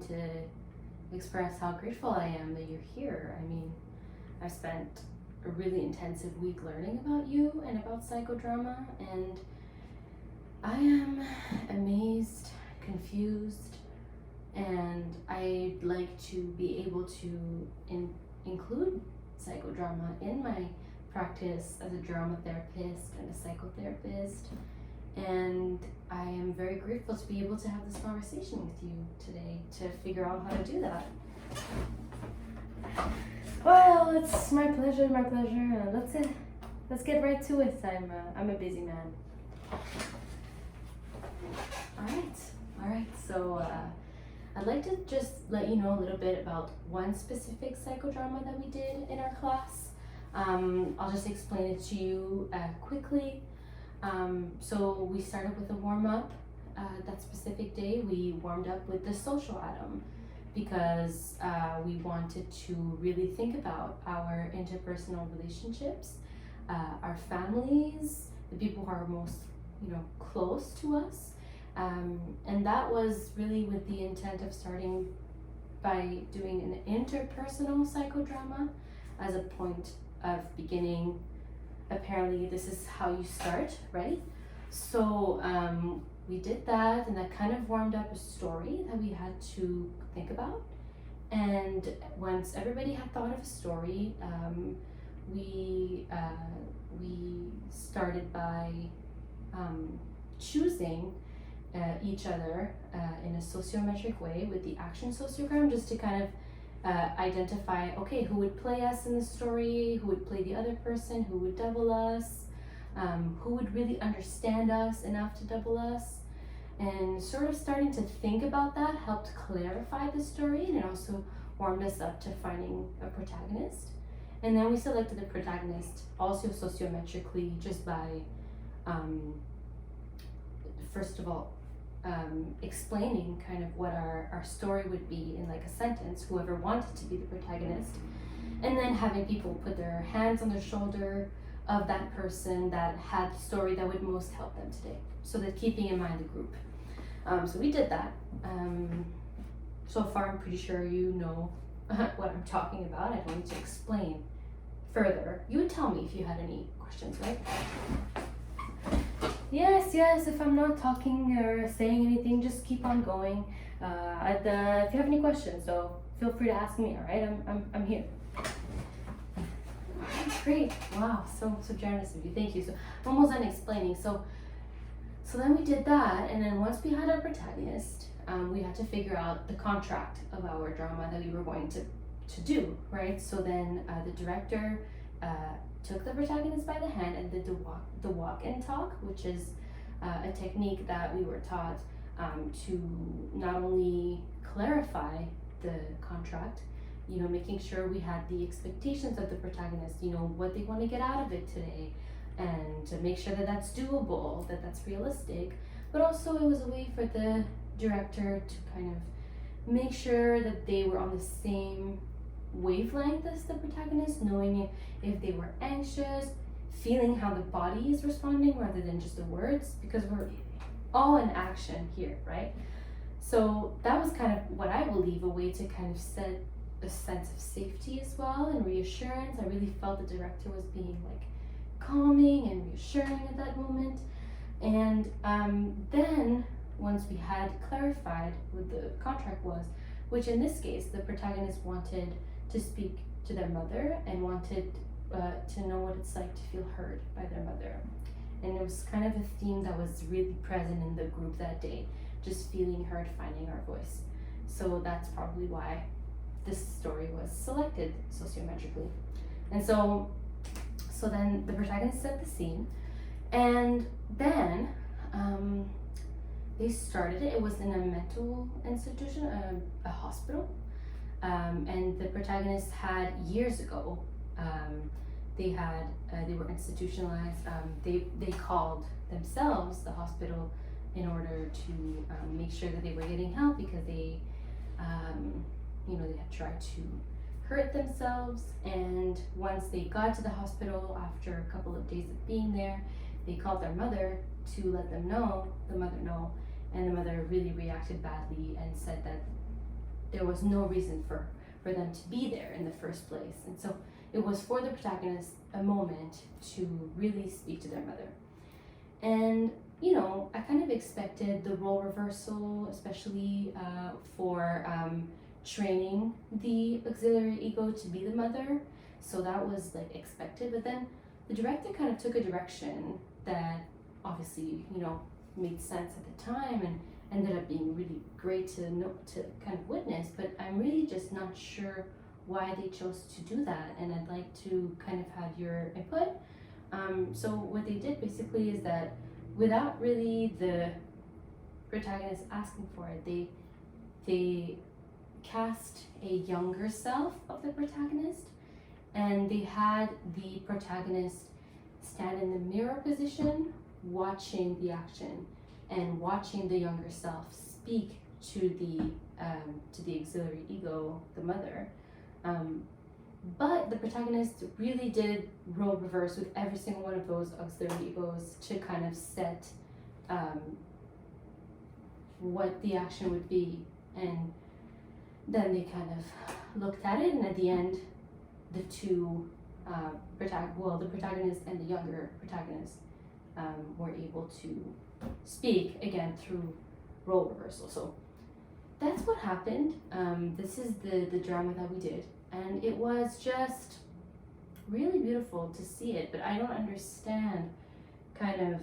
to express how grateful I am that you're here. I mean, I spent a really intensive week learning about you and about psychodrama, and I am amazed, confused, and I'd like to be able to include psychodrama in my practice as a drama therapist and a psychotherapist. And I am very grateful to be able to have this conversation with you today to figure out how to do that. Well, it's my pleasure. Let's get right to it. I'm a busy man. All right. So I'd like to just let you know a little bit about one specific psychodrama that we did in our class. I'll just explain it to you quickly. So we started with a warm-up. That specific day we warmed up with the social atom because we wanted to really think about our interpersonal relationships, our families, the people who are most close to us, and that was really with the intent of starting by doing an interpersonal psychodrama as a point of beginning. Apparently this is how you start, right? So we did that, and that kind of warmed up a story that we had to think about. And once everybody had thought of a story, we started by choosing each other in a sociometric way with the action sociogram, just to kind of identify, okay, who would play us in the story, who would play the other person, who would double us, who would really understand us enough to double us. And sort of starting to think about that helped clarify the story, and it also warmed us up to finding a protagonist. And then we selected a protagonist also sociometrically just by first of all explaining kind of what our story would be in like a sentence, whoever wanted to be the protagonist, and then having people put their hands on the shoulder of that person that had the story that would most help them today, so that keeping in mind the group. So we did that. So far I'm pretty sure you know what I'm talking about. I don't need to explain further. You would tell me if you had any questions, right? Yes, if I'm not talking or saying anything, just keep on going. If you have any questions, so feel free to ask me, all right? I'm here. Great, wow, so generous of you, thank you. So I'm almost done explaining. So then we did that, and then once we had our protagonist, we had to figure out the contract of our drama that we were going to do, right? So then the director took the protagonist by the hand and did the walk and talk, which is a technique that we were taught to not only clarify the contract, making sure we had the expectations of the protagonist, what they want to get out of it today, and to make sure that that's doable, that that's realistic. But also it was a way for the director to kind of make sure that they were on the same wavelength as the protagonist, knowing if they were anxious, feeling how the body is responding rather than just the words, because we're all in action here, right? So that was kind of what I believe a way to kind of set a sense of safety as well and reassurance. I really felt the director was being like calming and reassuring at that moment. And then once we had clarified what the contract was, which in this case the protagonist wanted to speak to their mother and wanted to know what it's like to feel heard by their mother. And it was kind of a theme that was really present in the group that day, just feeling heard, finding our voice. So that's probably why this story was selected sociometrically. And so then the protagonist set the scene, and then they started it. It was in a mental institution, a hospital, and the protagonist had years ago, they were institutionalized. They called themselves the hospital in order to make sure that they were getting help, because they they had tried to hurt themselves. And once they got to the hospital after a couple of days of being there, they called their mother to let the mother know, and the mother really reacted badly and said that there was no reason for them to be there in the first place. And so it was for the protagonist a moment to really speak to their mother. And I kind of expected the role reversal, especially for training the auxiliary ego to be the mother. So that was like expected. But then the director kind of took a direction that obviously, made sense at the time and ended up being really great to kind of witness. But I'm really just not sure why they chose to do that. And I'd like to kind of have your input. So what they did basically is that without really the protagonist asking for it, they cast a younger self of the protagonist, and they had the protagonist stand in the mirror position, watching the action and watching the younger self speak to the auxiliary ego, the mother. But the protagonist really did role reverse with every single one of those auxiliary egos to kind of set what the action would be. And then they kind of looked at it, and at the end, the two, the protagonist and the younger protagonist were able to speak again through role reversal. So that's what happened. This is the drama that we did. And it was just really beautiful to see it, but I don't understand I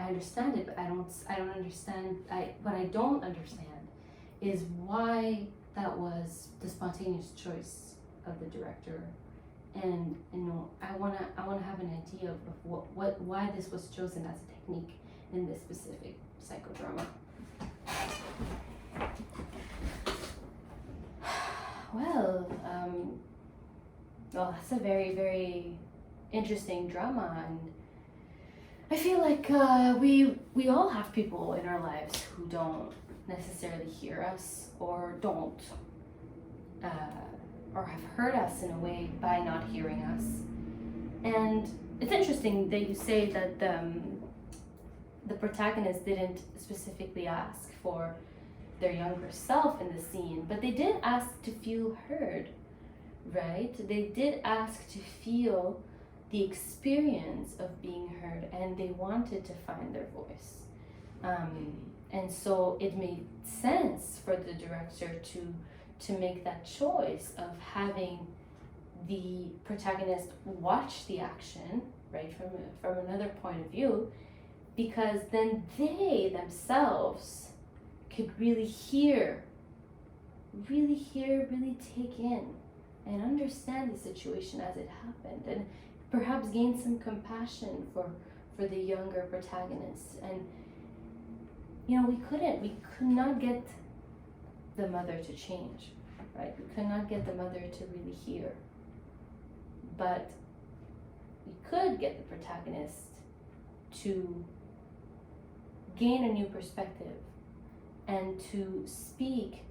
understand it, but I don't understand, what I don't understand is why that was the spontaneous choice of the director. And I wanna have an idea of why this was chosen as a technique in this specific psychodrama. Well, that's a very, very interesting drama, and I feel like we all have people in our lives who don't necessarily hear us or don't or have hurt us in a way by not hearing us. And it's interesting that you say that the protagonist didn't specifically ask for their younger self in the scene, but they did ask to feel heard, right? They did ask to feel the experience of being heard, and they wanted to find their voice. And so it made sense for the director to make that choice of having the protagonist watch the action, right, from another point of view, because then they themselves could really take in and understand the situation as it happened, and perhaps gain some compassion for the younger protagonist. And we could not get the mother to change, right? We could not get the mother to really hear, but we could get the protagonist to gain a new perspective and to speak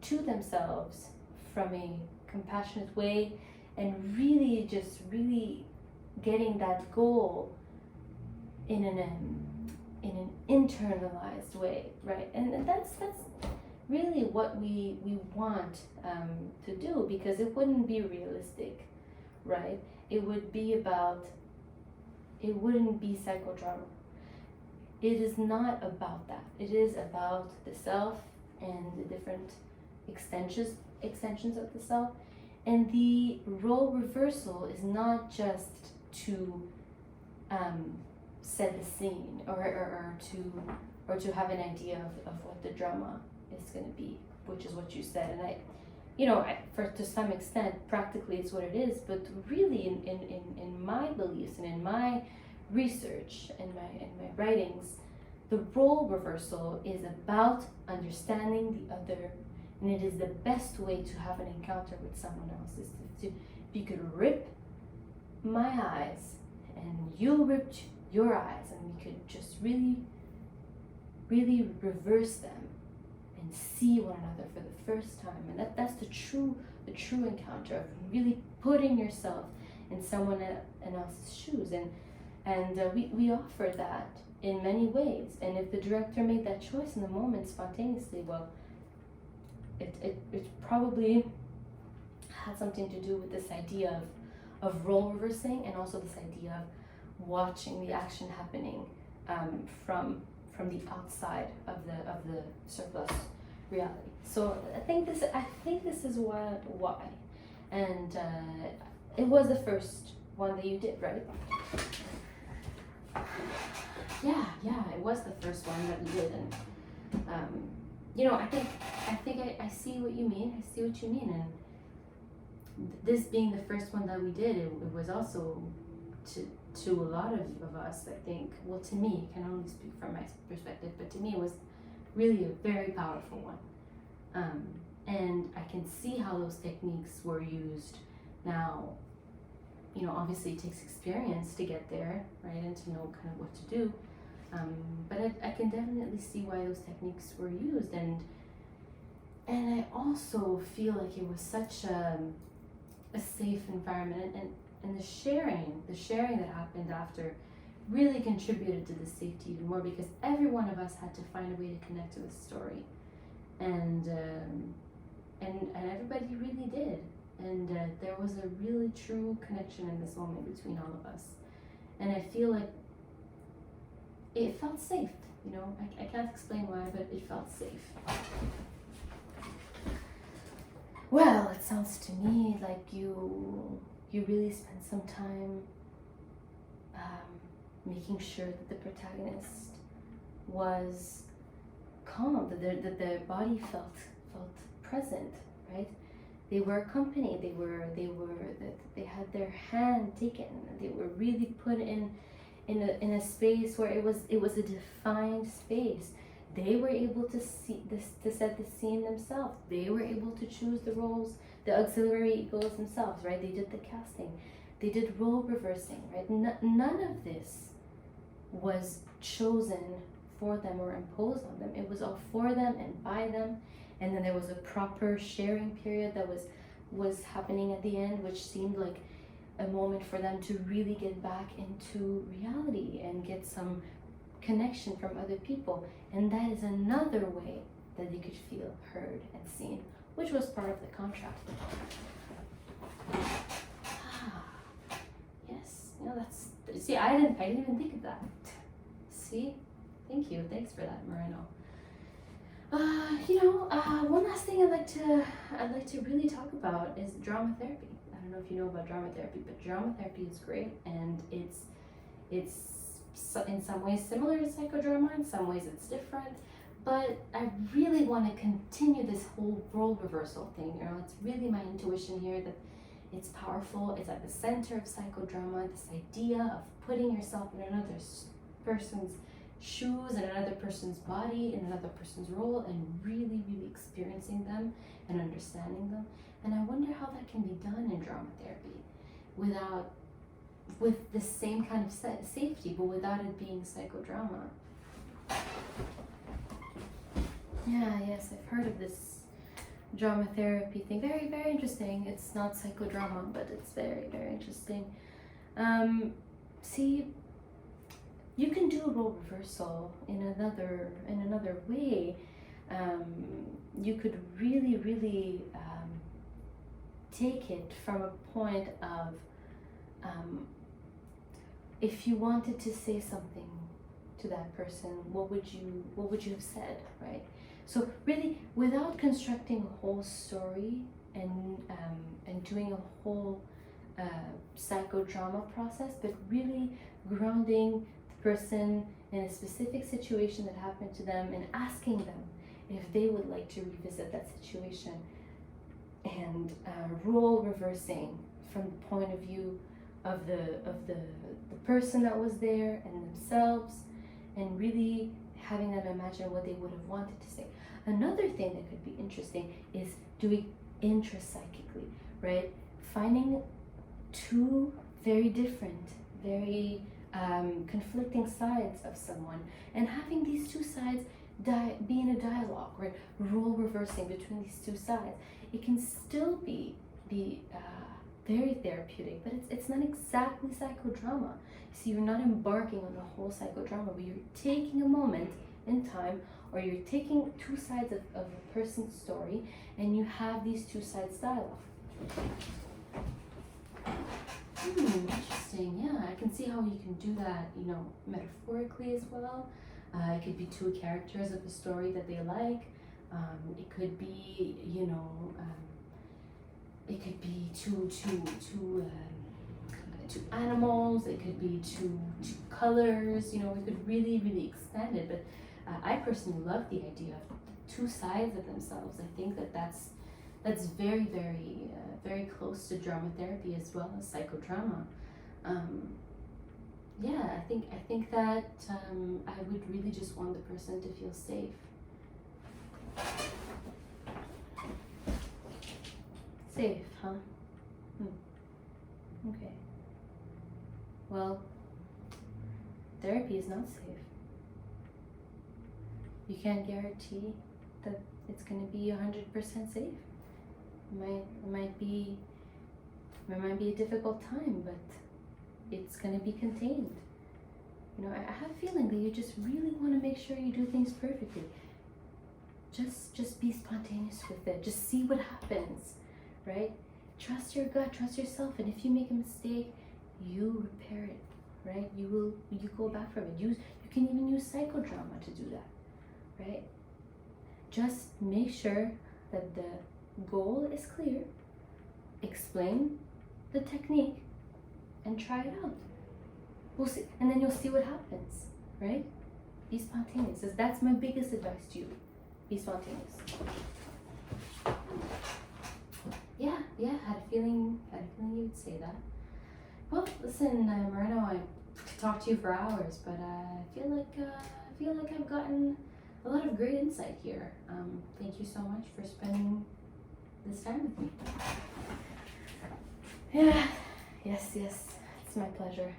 to themselves from a compassionate way, and really getting that goal in an internalized way, right? And that's really what we want to do, because it wouldn't be realistic, right? It wouldn't be psychodrama. It is not about that. It is about the self and the different extensions of the self. And the role reversal is not just to set the scene or to have an idea of what the drama is going to be, which is what you said. And to some extent, practically it's what it is, but really in my beliefs and in my research and my writings, the role reversal is about understanding the other, and it is the best way to have an encounter with someone else. Is if you could rip my eyes and you ripped your eyes, and we could just really reverse them and see one another for the first time. And that's the true encounter of really putting yourself in someone else's shoes. And we offer that in many ways. And if the director made that choice in the moment spontaneously, well, it probably had something to do with this idea of role reversing, and also this idea of watching the action happening from the outside of the surplus reality. So I think this is why, and it was the first one that you did, right? Yeah, it was the first one that we did, and I see what you mean. I see what you mean, and this being the first one that we did, it was also to a lot of us, I think. Well, to me, I can only speak from my perspective, but to me, it was really a very powerful one. And I can see how those techniques were used. Now, obviously it takes experience to get there, right, and to know kind of what to do. But I can definitely see why those techniques were used, and I also feel like it was such a safe environment, and the sharing that happened after really contributed to the safety even more, because every one of us had to find a way to connect to the story, and everybody really did, and there was a really true connection in this moment between all of us, and I feel like it felt safe. I can't explain why, but it felt safe. Well, it sounds to me like you really spent some time making sure that the protagonist was calm, that their body felt present, right? They were accompanied. They had their hand taken. They were really put in a space where it was a defined space. They were able to set the scene themselves. They were able to choose the roles, the auxiliary egos themselves, right? They did the casting. They did role reversing, right? None of this was chosen for them or imposed on them. It was all for them and by them. And then there was a proper sharing period that was happening at the end, which seemed like a moment for them to really get back into reality and get some connection from other people. And that is another way that they could feel heard and seen, which was part of the contract. Yes, see, I didn't even think of that. See, thanks for that, Moreno. One last thing I'd like to really talk about is drama therapy. I don't know if you know about drama therapy, but drama therapy is great, and it's in some ways similar to psychodrama, in some ways it's different, but I really want to continue this whole role reversal thing. It's really my intuition here that it's powerful. It's at the center of psychodrama, this idea of putting yourself in another person's shoes, in another person's body, in another person's role, and really, really experiencing them and understanding them. And I wonder how that can be done in drama therapy with the same kind of safety, but without it being psychodrama. Yes, I've heard of this drama therapy thing. Very, very interesting. It's not psychodrama, but it's very, very interesting. See, you can do role reversal in another way. You could really, really take it from a point of if you wanted to say something to that person, what would you have said, right? So really, without constructing a whole story and doing a whole psychodrama process, but really grounding the person in a specific situation that happened to them and asking them if they would like to revisit that situation, and role reversing from the point of view of the person that was there and themselves, and really having them imagine what they would have wanted to say. Another thing that could be interesting is doing intrapsychically, right? Finding two very different, very conflicting sides of someone, and having these two sides be in a dialogue, right? Role reversing between these two sides. It can still be very therapeutic, but it's not exactly psychodrama. See, you're not embarking on the whole psychodrama, but you're taking a moment in time, or you're taking two sides of a person's story and you have these two sides dialogue. Interesting. Yeah, I can see how you can do that, metaphorically as well. It could be two characters of a story that they like. It could be, it could be two animals. It could be two colors. We could really, really expand it. But I personally love the idea of two sides of themselves. I think that's very, very, very close to drama therapy as well as psychodrama. Yeah, I think that I would really just want the person to feel safe. Safe, huh? Okay. Well, therapy is not safe. You can't guarantee that it's going to be 100% safe. It might be a difficult time, but it's going to be contained. I have a feeling that you just really want to make sure you do things perfectly. Just be spontaneous with it. Just see what happens, right? Trust your gut, trust yourself, and if you make a mistake, you repair it, right? You go back from it. You can even use psychodrama to do that, right? Just make sure that the goal is clear, explain the technique, and try it out. We'll see, and then you'll see what happens, right? Be spontaneous. That's my biggest advice to you. Be spontaneous. Yeah, had a feeling you would say that. Well, listen, Moreno, I could talk to you for hours, but I feel like I've gotten a lot of great insight here. Thank you so much for spending this time with me. Yeah, yes, it's my pleasure.